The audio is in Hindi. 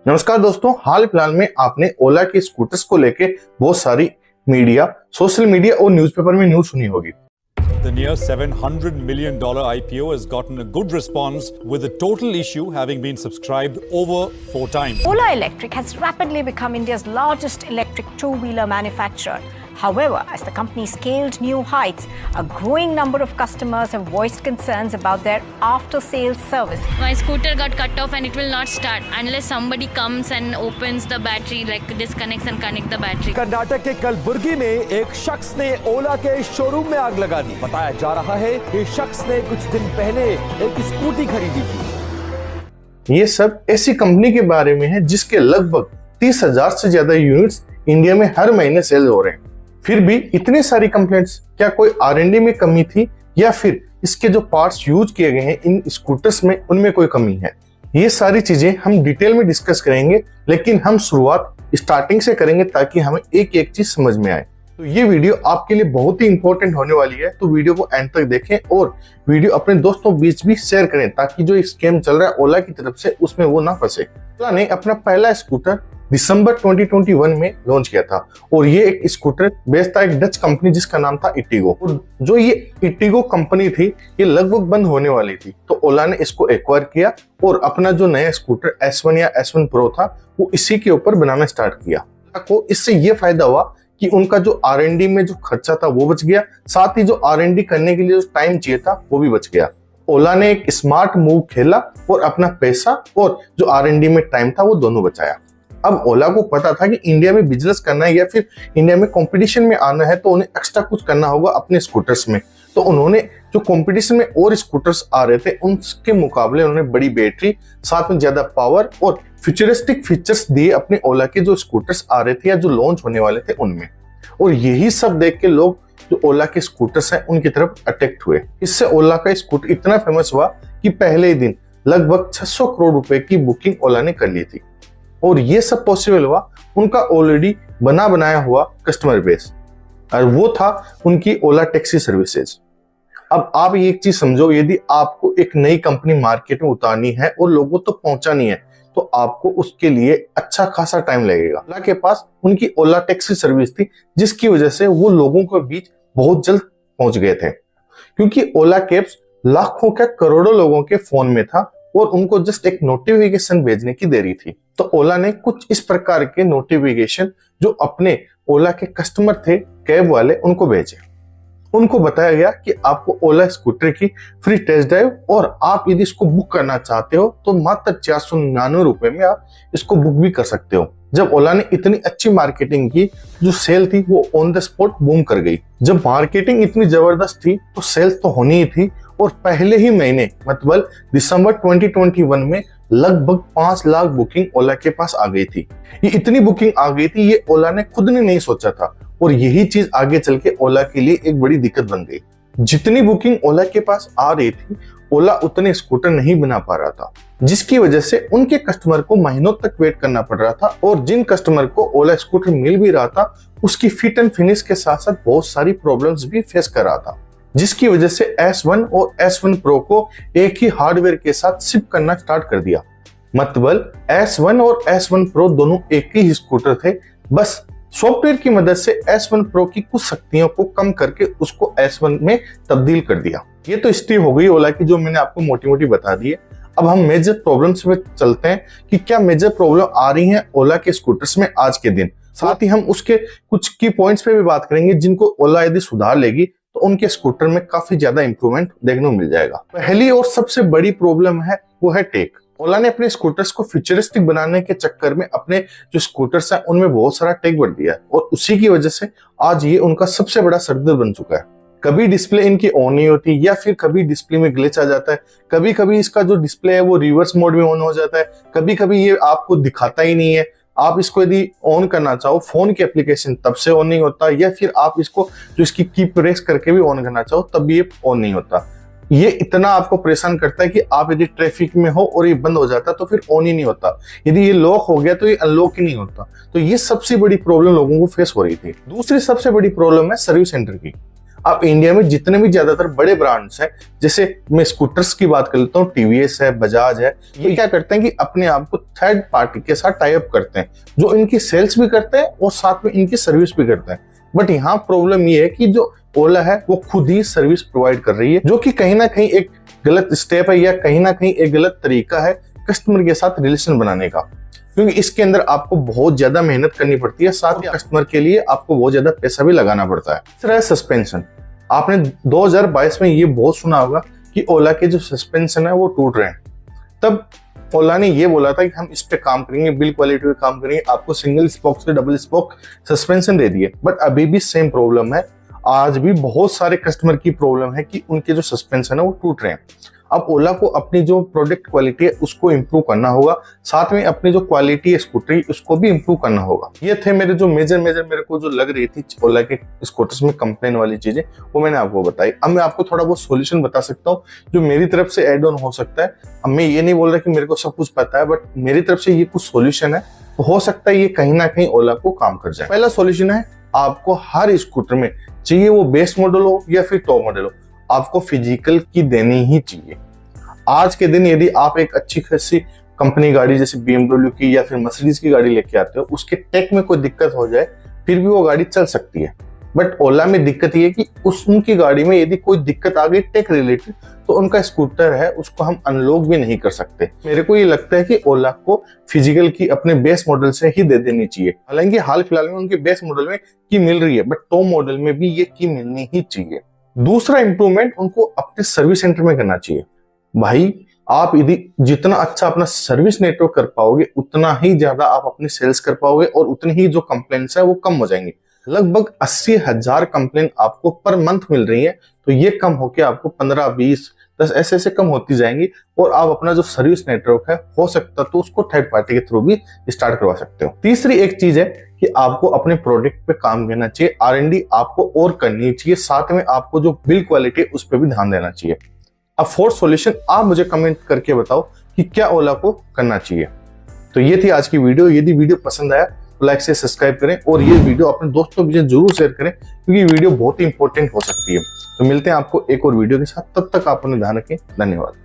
नमस्कार दोस्तों, हाल फिलहाल में आपने ओला के स्कूटर्स को लेके बहुत सारी मीडिया, सोशल मीडिया और न्यूज़पेपर में न्यूज़ सुनी होगी। The near $700 million IPO has gotten a good response, with the total issue having been subscribed over 4 times. Ola Electric has rapidly become India's largest electric two-wheeler manufacturer. However, as the company scaled new heights, a growing number of customers have voiced concerns about their after-sales service. My scooter got cut off and it will not start unless somebody comes and opens the battery, like disconnects and connect the battery. Karnataka के कलबुर्गी में एक शख्स ने ओला के शोरूम में आग लगा दी। बताया जा रहा है कि शख्स ने कुछ दिन पहले एक स्कूटी खरीदी थी। ये सब ऐसी कंपनी के बारे में है जिसके लगभग 30,000 से ज्यादा यूनिट्स इंडिया में हर महीने सेल हो रहे हैं। फिर भी इतनी सारी कंप्लेंट्स, क्या कोई R&D में कमी थी या फिर इसके जो पार्ट्स यूज किए गए हैं इन स्कूटर्स में उनमें कोई कमी है? ये सारी चीजें हम डिटेल में डिस्कस करेंगे, लेकिन हम शुरुआत स्टार्टिंग से करेंगे ताकि हमें एक एक चीज समझ में आए। तो ये वीडियो आपके लिए बहुत ही इंपॉर्टेंट होने वाली है, तो वीडियो को एंड तक देखें और वीडियो अपने दोस्तों बीच भी शेयर करें ताकि जो स्कैम चल रहा है ओला की तरफ से उसमें वो ना फंसे। ओला ने अपना पहला स्कूटर दिसंबर 2021 में लॉन्च किया था और ये एक स्कूटर बेस्ड था एक डच कंपनी जिसका नाम था इटिगो। और जो ये इटिगो कंपनी थी ये लगभग बंद होने वाली थी, तो ओला ने इसको एक्वायर किया और अपना जो नया स्कूटर S1 या S1 Pro था वो इसी के ऊपर बनाना स्टार्ट किया। को इससे ये फायदा हुआ कि उनका जो R&D में जो खर्चा था वो बच गया, साथ ही जो R&D करने के लिए जो टाइम चाहिए था वो भी बच गया। ओला ने एक स्मार्ट मूव खेला और अपना पैसा और जो R&D में टाइम था वो दोनों बचाया। अब ओला को पता था कि इंडिया में बिजनेस करना है या फिर इंडिया में कंपटीशन में आना है तो उन्हें एक्स्ट्रा कुछ करना होगा अपने स्कूटर्स में। तो उन्होंने जो कंपटीशन में और स्कूटर्स आ रहे थे उनके मुकाबले उन्होंने बड़ी बैटरी, साथ में ज्यादा पावर और फ्यूचरिस्टिक फीचर्स दिए अपने ओला के जो स्कूटर्स आ रहे थे या जो लॉन्च होने वाले थे उनमें। और यही सब देख के लोग जो ओला के स्कूटर्स हैं उनकी तरफ अट्रैक्ट हुए। इससे ओला का स्कूटर इतना फेमस हुआ कि पहले ही दिन लगभग 600 करोड़ रुपए की बुकिंग ओला ने कर ली थी। और ये सब पॉसिबल हुआ उनका ऑलरेडी बना बनाया हुआ कस्टमर बेस, और वो था उनकी ओला टैक्सी सर्विसेज। अब आप ये एक चीज समझो, यदि आपको एक नई कंपनी मार्केट में उतारनी है और लोगों तक पहुंचानी है तो आपको उसके लिए अच्छा खासा टाइम लगेगा। ओला के पास उनकी ओला टैक्सी सर्विस थी जिसकी वजह से वो लोगों के बीच बहुत जल्द पहुंच गए थे, क्योंकि ओला कैब्स लाखों क्या करोड़ों लोगों के फोन में था और उनको जस्ट एक नोटिफिकेशन भेजने की देरी थी। तो ओला ने कुछ इस प्रकार के नोटिफिकेशन जो अपने ओला के कस्टमर थे कैब वाले उनको भेजे। उनको बताया गया कि आपको ओला स्कूटर की फ्री टेस्ट ड्राइव, और आप यदि इसको बुक करना चाहते हो तो मात्र 499 रुपए में आप इसको बुक भी कर सकते हो। जब ओला ने इतनी अच्छी मार्केटिंग की, जो सेल थी वो ऑन द स्पॉट बूम कर गई। जब मार्केटिंग इतनी जबरदस्त थी तो सेल्स तो होनी ही थी, और पहले ही महीने मतलब दिसंबर 2021 में लगभग 5 लाख बुकिंग ओला के पास आ गई थी। ये इतनी बुकिंग आ गई थी ये ओला ने खुद ने नहीं सोचा था, और यही चीज आगे चल के ओला के लिए एक बड़ी दिक्कत बन गई। जितनी बुकिंग ओला के पास आ रही थी ओला उतने स्कूटर नहीं बना पा रहा था, जिसकी वजह से उनके कस्टमर को महीनों तक वेट करना पड़ रहा था। और जिन कस्टमर को ओला स्कूटर मिल भी रहा था उसकी फिट एंड फिनिश के साथ साथ बहुत सारी प्रॉब्लम्स भी फेस कर रहा था, जिसकी वजह से S1 और S1 Pro को एक ही हार्डवेयर के साथ शिप करना स्टार्ट कर दिया। मतलब S1 और S1 Pro दोनों एक ही स्कूटर थे, बस सॉफ्टवेयर की मदद से S1 Pro की कुछ शक्तियों को कम करके उसको S1 में तब्दील कर दिया। ये तो हिस्ट्री हो गई ओला की जो मैंने आपको मोटी मोटी बता दी है। अब हम मेजर प्रॉब्लम्स में चलते हैं कि क्या मेजर प्रॉब्लम आ रही है ओला के स्कूटर्स में आज के दिन। साथ ही हम उसके कुछ की पॉइंट्स पे भी बात करेंगे जिनको ओला यदि सुधार लेगी तो उनके स्कूटर में काफी ज्यादा इंप्रूवमेंट देखने को मिल जाएगा। पहली और सबसे बड़ी प्रॉब्लम है वो है टेक। ओला ने अपने स्कूटर्स को फ्यूचरिस्टिक बनाने के चक्कर में अपने जो स्कूटर्स हैं उनमें बहुत सारा टेक बढ़ दिया है, और उसी की वजह से आज ये उनका सबसे बड़ा सरदर्द बन चुका है। कभी डिस्प्ले इनकी ऑन नहीं होती या फिर कभी डिस्प्ले में ग्लिच आ जाता है, कभी कभी इसका जो डिस्प्ले है वो रिवर्स मोड में ऑन हो जाता है, कभी कभी ये आपको दिखाता ही नहीं है। आप इसको यदि ऑन करना चाहो फोन की एप्लीकेशन तब से ऑन नहीं होता, या फिर आप इसको जो इसकी की प्रेस करके भी ऑन करना चाहो तब भी ये ऑन नहीं होता। ये इतना आपको परेशान करता है कि आप यदि ट्रैफिक में हो और ये बंद हो जाता तो फिर ऑन ही नहीं होता, यदि ये लॉक हो गया तो ये अनलॉक ही नहीं होता। तो ये सबसे बड़ी प्रॉब्लम लोगों को फेस हो रही थी। दूसरी सबसे बड़ी प्रॉब्लम है सर्विस सेंटर की। आप इंडिया में जितने भी ज्यादातर बड़े ब्रांड्स हैं, जैसे मैं स्कूटर्स की बात कर लेता हूँ, टीवीएस है, बजाज है, ये क्या करते हैं कि अपने आप को थर्ड पार्टी के साथ टाई अप करते हैं, जो इनकी सेल्स भी करते हैं और साथ में इनकी सर्विस भी करते हैं। बट यहाँ प्रॉब्लम ये है कि जो ओला है वो खुद ही सर्विस प्रोवाइड कर रही है, जो कि कहीं ना कहीं एक गलत स्टेप है या कहीं ना कहीं एक गलत तरीका है कस्टमर के साथ रिलेशन बनाने का, क्योंकि इसके अंदर आपको बहुत ज्यादा मेहनत करनी पड़ती है, साथ ही कस्टमर के लिए आपको बहुत ज्यादा पैसा भी लगाना पड़ता है। तीसरा है सस्पेंशन। आपने 2022 में ये बहुत सुना होगा कि ओला के जो सस्पेंशन है वो टूट रहे हैं। तब ओला ने ये बोला था कि हम इस पे काम करेंगे, बिल्ड क्वालिटी पे काम करेंगे, आपको सिंगल स्पोक से डबल स्पोक सस्पेंशन दे दिए। बट अभी भी सेम प्रॉब्लम है, आज भी बहुत सारे कस्टमर की प्रॉब्लम है कि उनके जो सस्पेंशन है वो टूट रहे हैं। अब ओला को अपनी जो प्रोडक्ट क्वालिटी है उसको इम्प्रूव करना होगा, साथ में अपनी जो क्वालिटी है स्कूटर उसको भी इम्प्रूव करना होगा। ये थे मेरे जो मेजर मेरे को जो लग रही थी ओला के स्कूटर्स में कंप्लेन वाली चीजें, वो मैंने आपको बताई। अब मैं आपको थोड़ा बहुत सॉल्यूशन बता सकता हूँ जो मेरी तरफ से एड ऑन हो सकता है। अब मैं ये नहीं बोल रहा कि मेरे को सब कुछ पता है, बट मेरी तरफ से ये कुछ सॉल्यूशन है, तो हो सकता है ये कहीं ना कहीं ओला को काम कर जाए। पहला सॉल्यूशन है, आपको हर स्कूटर में, चाहिए वो बेस मॉडल हो या फिर टॉप मॉडल हो, आपको फिजिकल की देनी ही चाहिए। आज के दिन यदि आप एक अच्छी खासी कंपनी गाड़ी जैसे BMW की या फिर मर्सिडीज की गाड़ी लेके आते हो, उसके टेक में कोई दिक्कत हो जाए फिर भी वो गाड़ी चल सकती है। बट ओला में दिक्कत ये है कि उनकी गाड़ी में यदि कोई दिक्कत आ गई टेक रिलेटेड, तो उनका स्कूटर है उसको हम अनलॉक भी नहीं कर सकते। मेरे को ये लगता है कि ओला को फिजिकल की अपने बेस मॉडल से ही दे देनी चाहिए। हालांकि हाल फिलहाल में उनके बेस मॉडल में की मिल रही है, बट टॉप मॉडल में भी ये की मिलनी ही चाहिए। दूसरा इंप्रूवमेंट उनको अपने सर्विस सेंटर में करना चाहिए। भाई, आप यदि जितना अच्छा अपना सर्विस नेटवर्क कर पाओगे, उतना ही ज्यादा आप अपनी सेल्स कर पाओगे और उतनी ही जो कंप्लेंट्स है वो कम हो जाएंगी। लगभग 80,000 कंप्लेंट आपको पर मंथ मिल रही है, तो ये कम होके आपको 15, 20, 10 ऐसे कम होती जाएंगी, और आप अपना जो सर्विस नेटवर्क है हो सकता तो उसको थर्ड पार्टी के थ्रू भी स्टार्ट करवा सकते हो। तीसरी एक चीज है कि आपको अपने प्रोडक्ट पे काम करना चाहिए, R&D आपको और करनी चाहिए, साथ में आपको जो बिल्ड क्वालिटी है उस पर भी ध्यान देना चाहिए। अब फोर्थ सॉल्यूशन आप मुझे कमेंट करके बताओ कि क्या ओला को करना चाहिए। तो ये थी आज की वीडियो। यदि वीडियो पसंद आया तो लाइक से सब्सक्राइब करें और ये वीडियो अपने दोस्तों के साथ जरूर शेयर करें, क्योंकि वीडियो बहुत ही इंपॉर्टेंट हो सकती है। तो मिलते हैं आपको एक और वीडियो के साथ, तब तक आप अपना ध्यान रखें। धन्यवाद।